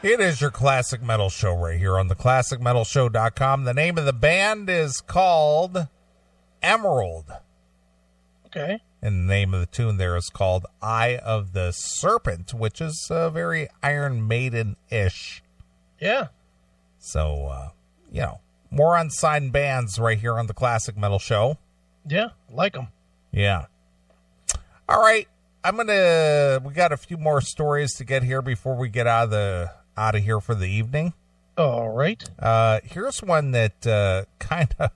It is your Classic Metal Show right here on the ClassicMetalShow.com. The name of the band is called Emerald. Okay. And the name of the tune there is called Eye of the Serpent, which is very Iron Maiden-ish. Yeah. So, more unsigned bands right here on the Classic Metal Show. Yeah, like them. Yeah. All right. we got a few more stories to get here before we get out of here for the evening. All right. Here's one that kind of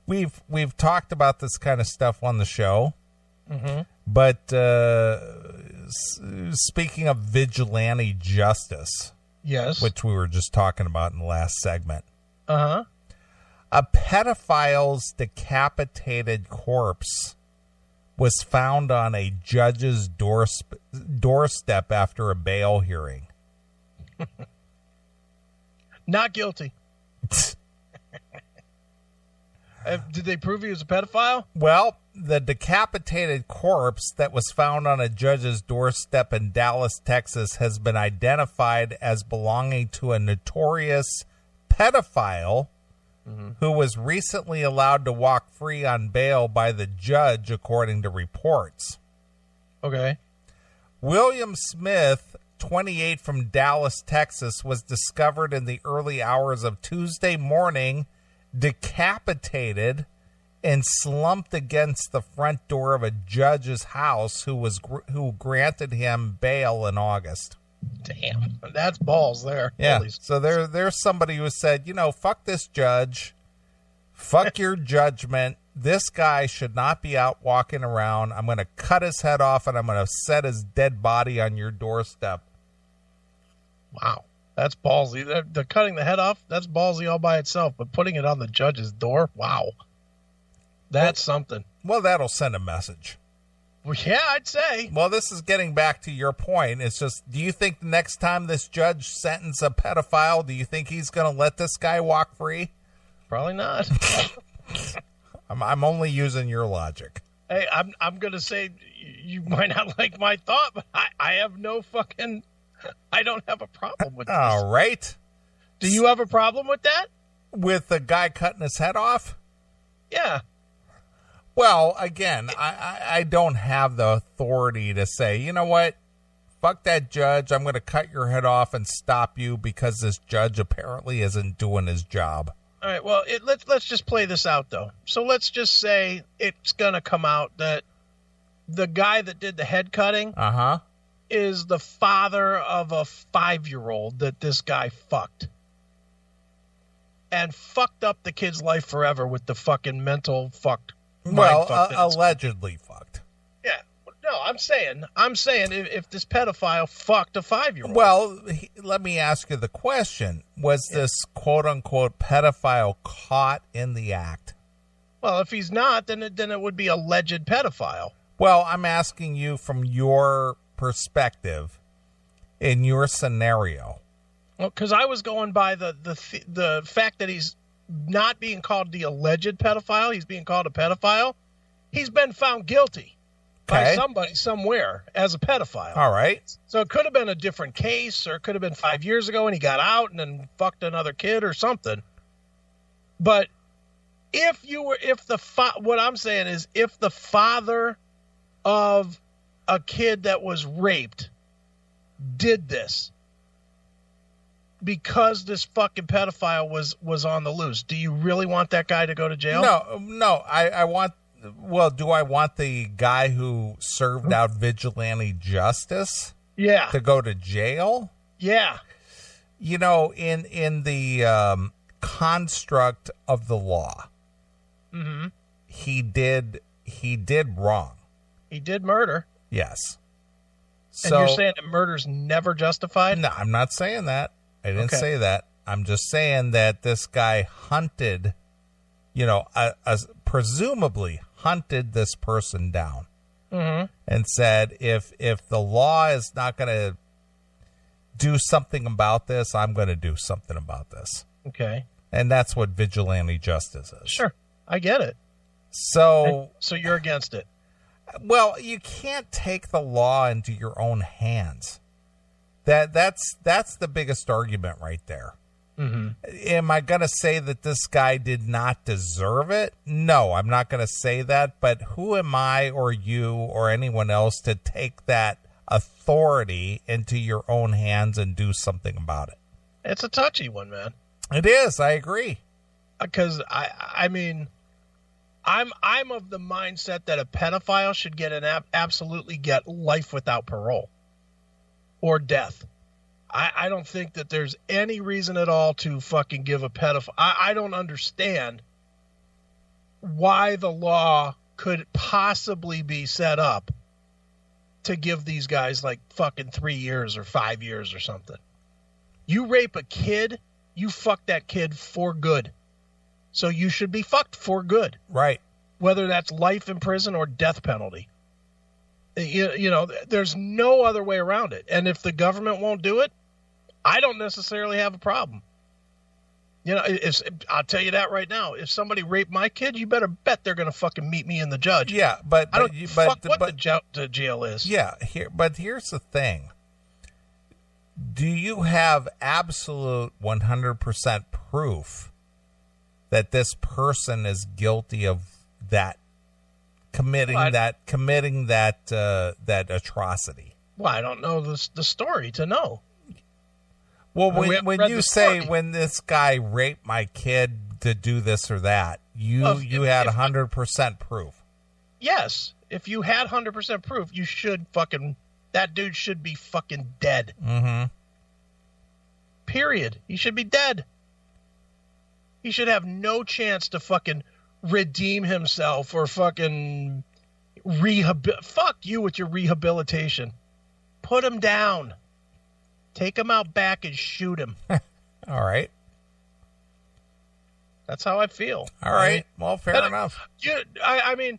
we've talked about this kind of stuff on the show. Mm-hmm. But speaking of vigilante justice, yes, which we were just talking about in the last segment, a pedophile's decapitated corpse was found on a judge's doorstep after a bail hearing. Not guilty. Did they prove he was a pedophile? Well, the decapitated corpse that was found on a judge's doorstep in Dallas, Texas, has been identified as belonging to a notorious pedophile who was recently allowed to walk free on bail by the judge, according to reports. Okay. William Smith, 28, from Dallas, Texas, was discovered in the early hours of Tuesday morning, decapitated and slumped against the front door of a judge's house who granted him bail in August. Damn, that's balls there. Yeah, Holy so there's somebody who said, fuck this judge, fuck your judgment. This guy should not be out walking around. I'm going to cut his head off and I'm going to set his dead body on your doorstep. Wow. That's ballsy. The cutting the head off, that's ballsy all by itself. But putting it on the judge's door, wow. That's something. Well, that'll send a message. Well, yeah, I'd say. Well, this is getting back to your point. It's just, do you think the next time this judge sentences a pedophile, do you think he's going to let this guy walk free? Probably not. I'm only using your logic. Hey, I'm going to say you might not like my thought, but I have no fucking... I don't have a problem with this. All right. Do you have a problem with that? With the guy cutting his head off? Yeah. Well, again, I don't have the authority to say, you know what? Fuck that judge. I'm going to cut your head off and stop you because this judge apparently isn't doing his job. All right. Well, let's just play this out, though. So let's just say it's going to come out that the guy that did the head cutting is the father of a 5-year-old that this guy fucked. And fucked up the kid's life forever with the fucking mental fucked. Well, allegedly fucked. Yeah. No, I'm saying if this pedophile fucked a 5-year-old. Well, let me ask you the question. Was this quote-unquote pedophile caught in the act? Well, if he's not, then it would be alleged pedophile. Well, I'm asking you from your perspective in your scenario. Well, because I was going by the fact that he's not being called the alleged pedophile, he's being called a pedophile. He's been found guilty by somebody somewhere as a pedophile. All right. So it could have been a different case, or it could have been 5 years ago and he got out and then fucked another kid or something. But what I'm saying is, if the father of a kid that was raped did this because this fucking pedophile was on the loose, do you really want that guy to go to jail? No. I want. Well, do I want the guy who served out vigilante justice? Yeah. To go to jail? Yeah. In the construct of the law, he did wrong. He did murder. Yes. And you're saying that murder's never justified? No, I'm not saying that. I didn't say that. I'm just saying that this guy hunted, presumably hunted this person down and said, if the law is not going to do something about this, I'm going to do something about this. Okay. And that's what vigilante justice is. Sure. I get it. So you're against it. Well, you can't take the law into your own hands. That's the biggest argument right there. Mm-hmm. Am I going to say that this guy did not deserve it? No, I'm not going to say that. But who am I or you or anyone else to take that authority into your own hands and do something about it? It's a touchy one, man. It is. I agree. Because I mean, I'm of the mindset that a pedophile should get absolutely get life without parole or death. I don't think that there's any reason at all to fucking give a pedophile. I don't understand why the law could possibly be set up to give these guys like fucking 3 years or 5 years or something. You rape a kid, you fuck that kid for good. So you should be fucked for good. Right. Whether that's life in prison or death penalty. You know, there's no other way around it. And if the government won't do it, I don't necessarily have a problem. You know, I'll tell you that right now. If somebody raped my kid, you better bet they're going to fucking meet me in the judge. Yeah, but I don't fuck what the jail is. Yeah, here's the thing. Do you have absolute 100% proof that this person is guilty of that, committing that atrocity? Well, I don't know the story to know. Well, when you say when this guy raped my kid to do this or that, you had 100% proof. Yes, if you had 100% proof, you should that dude should be fucking dead. Mm-hmm. Period. He should be dead. He should have no chance to fucking redeem himself or fucking fuck you with your rehabilitation. Put him down. Take him out back and shoot him. All right. That's how I feel. All right. Well, fair enough. I mean,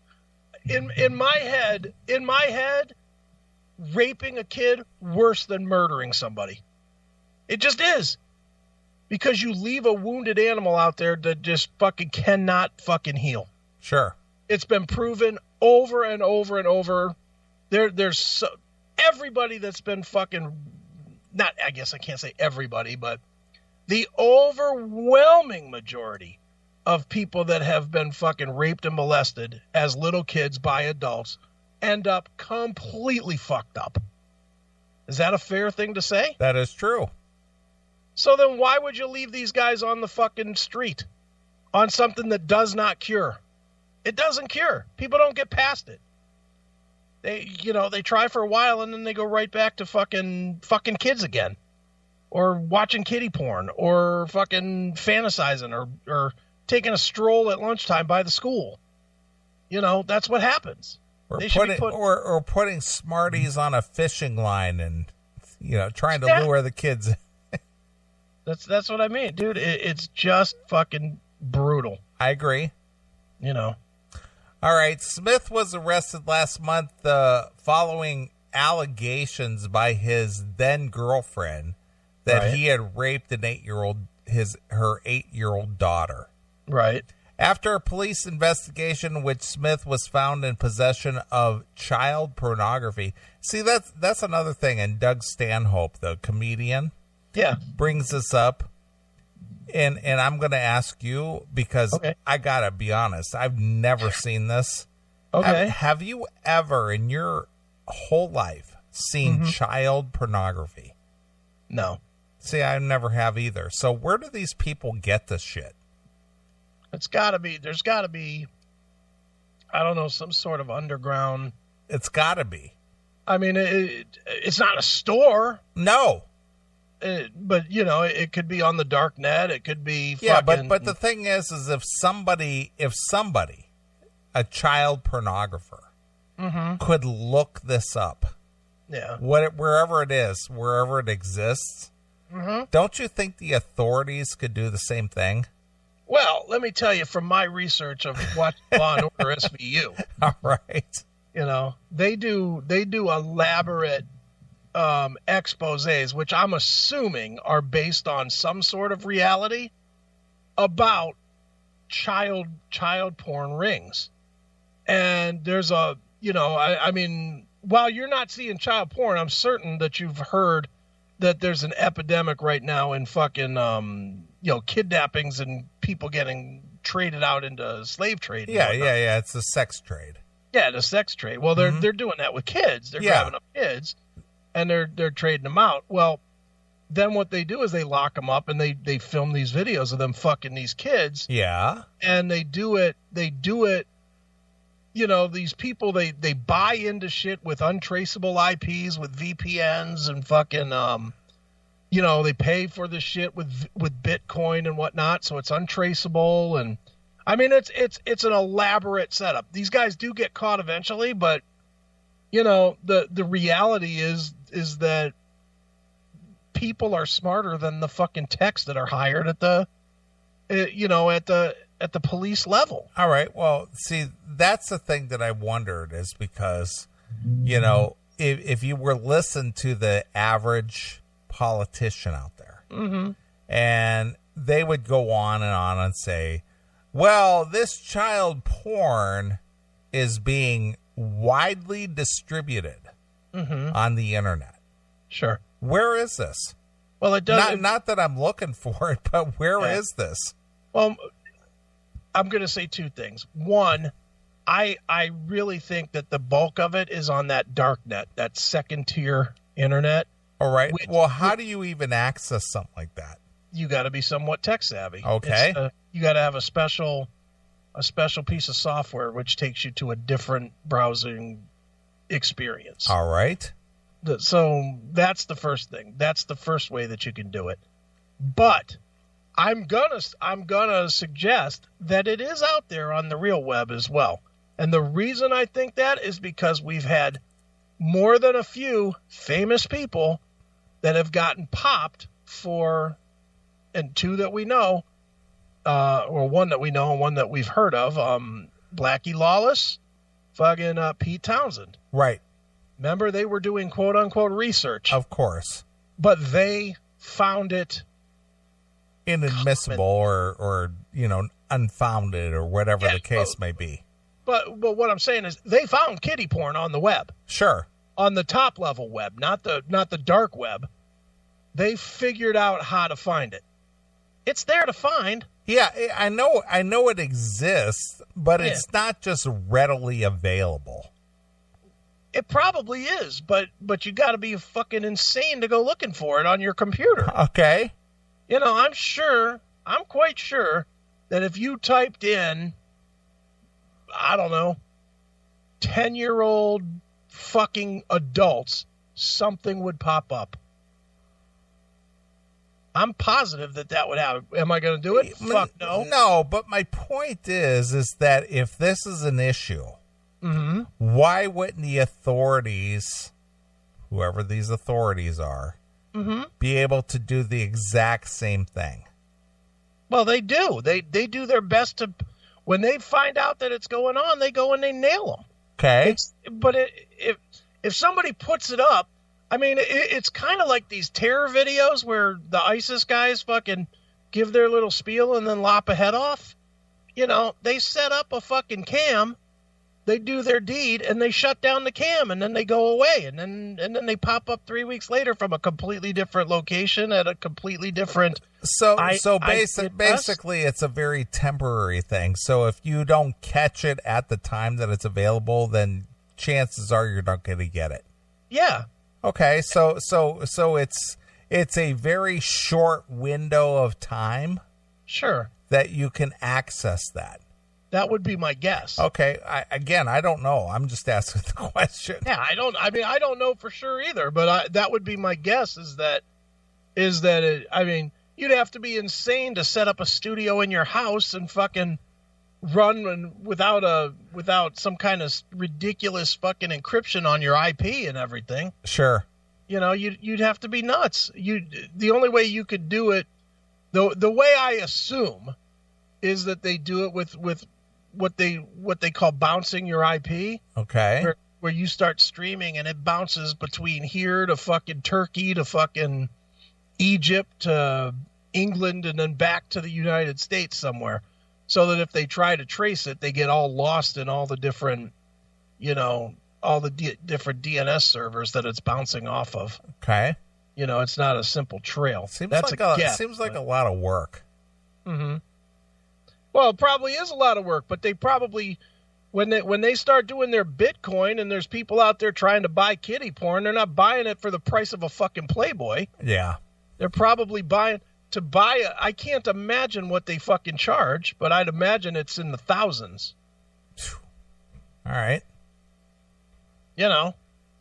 in my head, raping a kid worse than murdering somebody. It just is. Because you leave a wounded animal out there that just fucking cannot fucking heal. Sure. It's been proven over and over and over. There's everybody that's been fucking, not, I guess I can't say everybody, but the overwhelming majority of people that have been fucking raped and molested as little kids by adults end up completely fucked up. Is that a fair thing to say? That is true. So then why would you leave these guys on the fucking street on something that does not cure? It doesn't cure. People don't get past it. They try for a while and then they go right back to fucking kids again, or watching kiddie porn, or fucking fantasizing, or taking a stroll at lunchtime by the school. You know, that's what happens. Or putting Smarties on a fishing line and, trying to lure the kids. That's what I mean, dude. It's just fucking brutal. I agree. All right. Smith was arrested last month following allegations by his then girlfriend that he had raped an 8-year-old, her 8-year-old daughter. Right. After a police investigation in which Smith was found in possession of child pornography. See, that's another thing. And Doug Stanhope, the comedian, brings this up. And I'm going to ask you because I got to be honest. I've never seen this. Okay. Have you ever in your whole life seen child pornography? No. See, I never have either. So where do these people get this shit? There's got to be, I don't know, some sort of underground. It's got to be. I mean, it's not a store. No. But, it could be on the dark net. It could be fucking... Yeah, but the thing is if somebody, a child pornographer, could look this up, wherever it is, wherever it exists, don't you think the authorities could do the same thing? Well, let me tell you from my research of watching Law and Order SVU. All right. They do elaborate exposés, which I'm assuming are based on some sort of reality about child porn rings. And there's I mean, while you're not seeing child porn, I'm certain that you've heard that there's an epidemic right now in fucking, kidnappings and people getting traded out into slave trade. Yeah. It's a sex trade. Yeah, the sex trade. Well, they're doing that with kids. They're grabbing up kids, and they're trading them out. Well, then what they do is they lock them up and they film these videos of them fucking these kids. Yeah. And they do it. These people, they buy into shit with untraceable IPs, with VPNs and fucking, they pay for the shit with Bitcoin and whatnot. So it's untraceable. And I mean, it's an elaborate setup. These guys do get caught eventually, but the reality is that people are smarter than the fucking techs that are hired at the police level. All right. Well, see, that's the thing that I wondered is because, if you were listening to the average politician out there, and they would go on and say, well, this child porn is being widely distributed on the internet. Sure. Where is this? Well, it does. Not that I'm looking for it, but where is this? Well, I'm going to say two things. One, I really think that the bulk of it is on that dark net, that second tier internet. All right. How do you even access something like that? You got to be somewhat tech savvy. Okay. You got to have a special piece of software which takes you to a different browsing experience. All right. So that's the first thing. That's the first way that you can do it. But I'm gonna suggest that it is out there on the real web as well. And the reason I think that is because we've had more than a few famous people that have gotten popped for, and two that we know, or one that we know and one that we've heard of, Blackie Lawless, fucking Pete Townsend. Right. Remember, they were doing quote-unquote research. Of course. But they found it inadmissible or unfounded or whatever the case may be. But what I'm saying is they found kiddie porn on the web. Sure. On the top-level web, not the dark web. They figured out how to find it. It's there to find. Yeah, I know it exists, but it's not just readily available. It probably is, but you got to be fucking insane to go looking for it on your computer. Okay. I'm quite sure that if you typed in, I don't know, 10-year-old fucking adults, something would pop up. I'm positive that would happen. Am I going to do it? Fuck no. No, but my point is that if this is an issue, why wouldn't the authorities, whoever these authorities are, be able to do the exact same thing? Well, they do. They do their best to, when they find out that it's going on, they go and they nail them. Okay. If somebody puts it up, I mean, it's kind of like these terror videos where the ISIS guys fucking give their little spiel and then lop a head off. They set up a fucking cam, they do their deed, and they shut down the cam, and then they go away, and then they pop up 3 weeks later from a completely different location at a completely different. Basically, it's a very temporary thing. So if you don't catch it at the time that it's available, then chances are you're not going to get it. Yeah. Okay, so it's a very short window of time. Sure. That you can access that. That would be my guess. Okay, I don't know. I'm just asking the question. Yeah, I don't know for sure either, but that would be my guess is that you'd have to be insane to set up a studio in your house and fucking run without some kind of ridiculous fucking encryption on your IP and everything. Sure. You'd have to be nuts. The only way you could do it, the way I assume, is that they do it with what they call bouncing your IP. Okay. Where you start streaming and it bounces between here to fucking Turkey to fucking Egypt to England and then back to the United States somewhere. So that if they try to trace it, they get all lost in all the different, different DNS servers that it's bouncing off of. Okay. It's not a simple trail. Seems That's like a guess, seems like a lot of work. Mm-hmm. Well, it probably is a lot of work, but they probably, when they start doing their Bitcoin and there's people out there trying to buy kiddie porn, they're not buying it for the price of a fucking Playboy. Yeah. They're probably buying to buy it. I can't imagine what they fucking charge, but I'd imagine it's in the thousands. All right.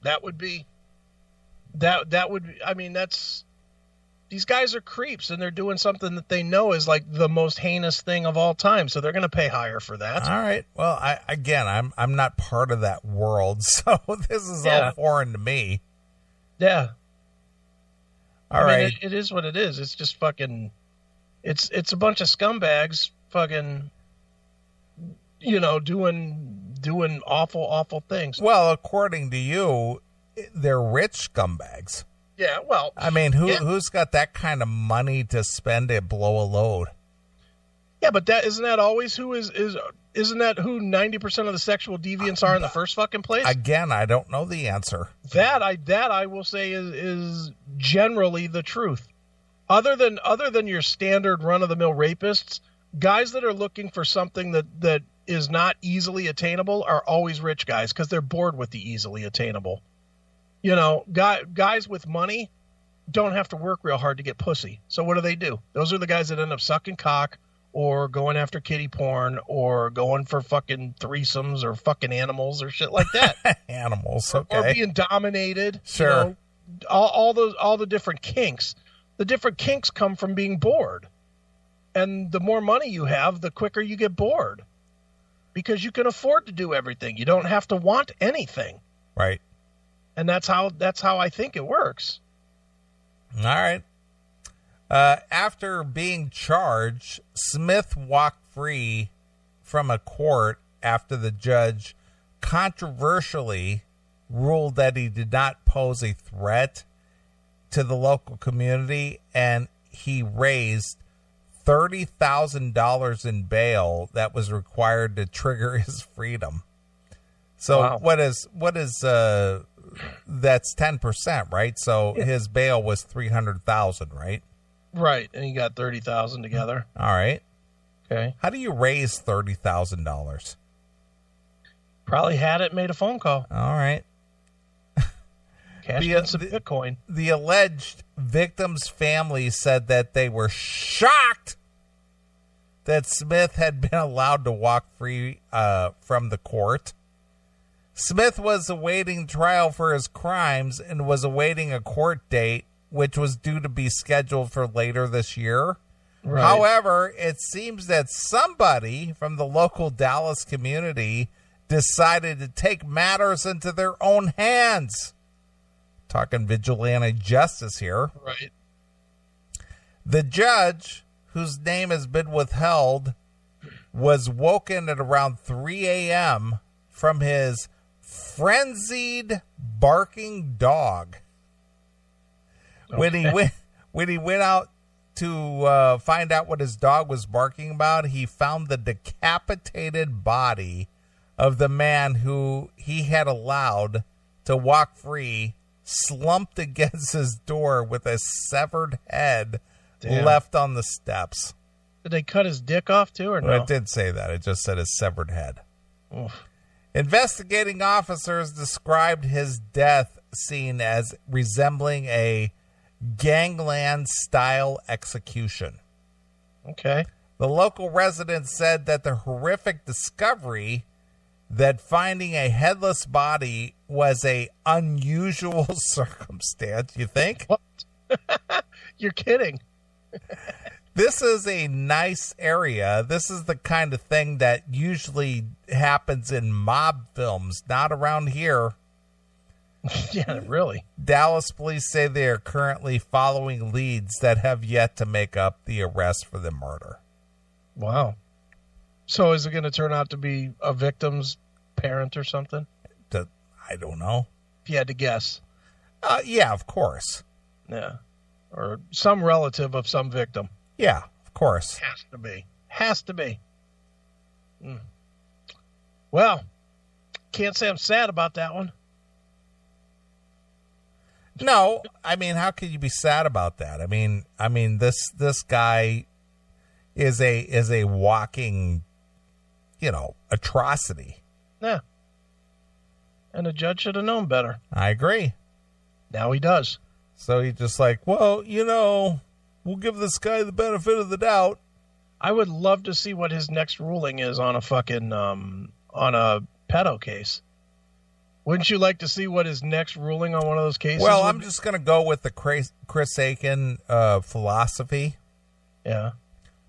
That would be, I mean, these guys are creeps and they're doing something that they know is like the most heinous thing of all time. So they're going to pay higher for that. All right. Well, I'm not part of that world. So this is all foreign to me. Yeah. All right. It is what it is. It's just fucking, it's a bunch of scumbags fucking, doing awful, awful things. Well, according to you, they're rich scumbags. Yeah, well, I mean, who's got that kind of money to spend to blow a load? Yeah, but isn't that always who isn't that who 90% of the sexual deviants are in the first fucking place? Again, I don't know the answer. That I will say is generally the truth. Other than your standard run of the mill rapists, guys that are looking for something that is not easily attainable are always rich guys because they're bored with the easily attainable. Guys with money don't have to work real hard to get pussy. So what do? Those are the guys that end up sucking cock or going after kiddie porn or going for fucking threesomes or fucking animals or shit like that. Animals, okay. Or being dominated. Sure. All the different kinks. The different kinks come from being bored. And the more money you have, the quicker you get bored. Because you can afford to do everything. You don't have to want anything. Right. And that's how I think it works. All right. After being charged, Smith walked free from a court after the judge controversially ruled that he did not pose a threat to the local community, and he raised $30,000 in bail that was required to trigger his freedom. So wow. what is that's 10%, right? So his bail was $300,000, right? Right, and he got $30,000 together. All right. Okay. How do you raise $30,000? Probably had it, made a phone call. All right. Cashed in some Bitcoin. The alleged victim's family said that they were shocked that Smith had been allowed to walk free from the court. Smith was awaiting trial for his crimes and was awaiting a court date, which was due to be scheduled for later this year. Right. However, it seems that somebody from the local Dallas community decided to take matters into their own hands. Talking vigilante justice here. Right. The judge, whose name has been withheld, was woken at around 3 a.m. from his frenzied barking dog. Okay. When he went out to find out what his dog was barking about, he found the decapitated body of the man who he had allowed to walk free, slumped against his door with a severed head left on the steps. Did they cut his dick off too, or no? Well, it did say that. It just said his severed head. Oof. Investigating officers described his death scene as resembling a gangland-style execution. Okay. The local residents said that the horrific discovery that finding a headless body was a unusual circumstance. You think? What? You're kidding. This is a nice area. This is the kind of thing that usually happens in mob films, not around here. Yeah, really. Dallas police say they are currently following leads that have yet to make up the arrest for the murder. Wow. So is it going to turn out to be a victim's parent or something? I don't know. If you had to guess. Yeah, of course. Yeah. Or some relative of some victim. Yeah, of course. Has to be. Has to be. Well, can't say I'm sad about that one. No, I mean, how could you be sad about that? I mean, this guy is a walking, atrocity. Yeah. And the judge should have known better. I agree. Now he does. So he's just like, well, we'll give this guy the benefit of the doubt. I would love to see what his next ruling is on a fucking, on a pedo case. Wouldn't you like to see what his next ruling on one of those cases Well, I'm just going to go with the Chris Aiken philosophy. Yeah.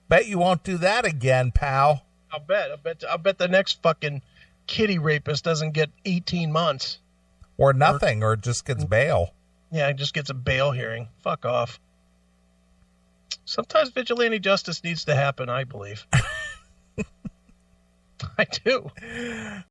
Bet you won't do that again, pal. I'll bet the next fucking kitty rapist doesn't get 18 months. Or nothing, or just gets bail. Yeah, just gets a bail hearing. Fuck off. Sometimes vigilante justice needs to happen, I believe. I do.